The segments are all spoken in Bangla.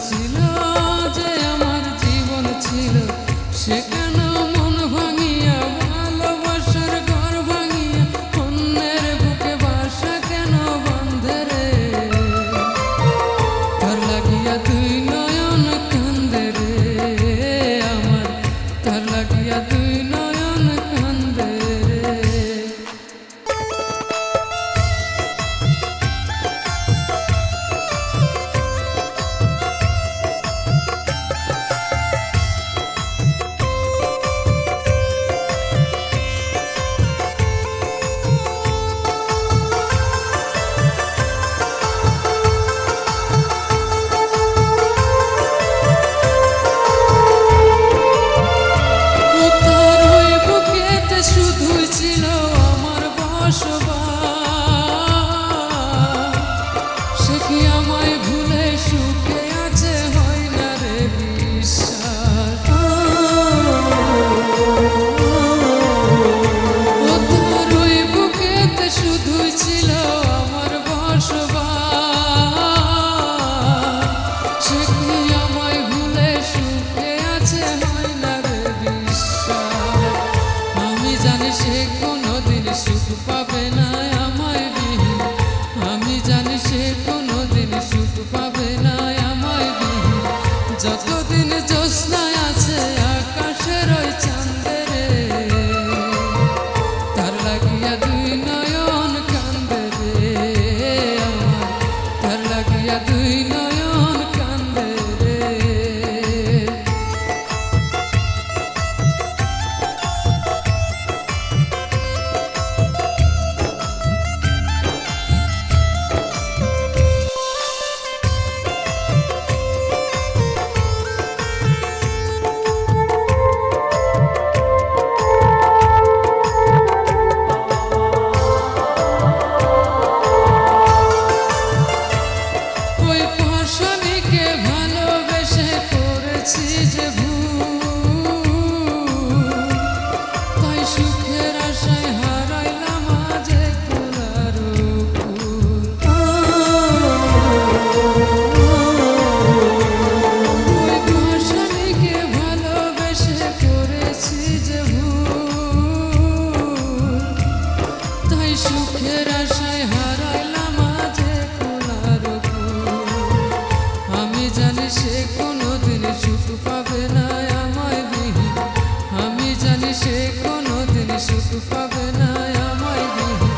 ছিল, যে আমার জীবন ছিল, সে কেন মন ভাঙিয়া ভালোবাসার ঘর ভাঙিয়া অন্যের বুকে বাসা কেন বাঁধে রে? তার লাগিয়া দুই নয়ন কান্দে রে আমার, তার লাগিয়া দুই নয়ন কান্দে রে। শুধুই ছিল আমার বসবাস, সে কি আমায় ভুলে সুখে আছে, হয় না রে বিশ্বাস। ও তোর ওই বুকেতে শুধুই ছিল আমার বসবাস, সে কি আমায় ভুলে সুখে আছে, হয় না রে বিশ্বাস। আমি জানি সে কোনোদিন সুখ পাবে না আমায় বিহীন, আমি জানি সে কোনোদিন সুখ পাবে না আমায় বিহীন। যতদিন জ্যোৎস্নায় আছে আকাশের ওই চাঁদে রে, তার লাগিয়া দুই নয়ন কান্দে রে আমার, তার লাগিয়া দুই নয়ন কান্দে রে। ভালোবেসে করেছি যে ভুল, তাই সুখের আশায় হারাইলাম আজ কুলার ফুল। ওই ভাষানীকে ভালোবেসে করেছি যে ভুল, তাই সুখের আশায় হারাইলাম আজ কুলার ফুল। আমি জানি সে কোনোদিন সুখ পাবে না আমায় বিহীন, আমি জানি সে কোনোদিন সুখ পাবে না আমায় বিহীন।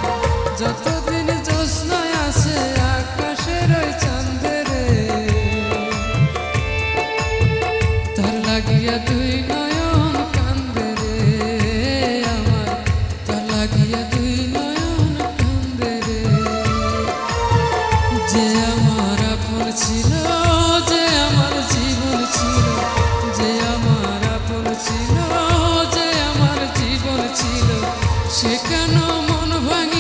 যতদিন জ্যোৎস্নায় আছে আকাশের ওই চাঁদে রে, তার লাগিয়া দুই নয়ন কান্দে রে আমার, তার লাগিয়া দুই নয়ন কান্দে রে। যে আমার আপন ছিল, যে আমার জীবন ছিল, যে আমার আপন ছিল, যে আমার জীবন ছিল, সে কেন মন ভাঙে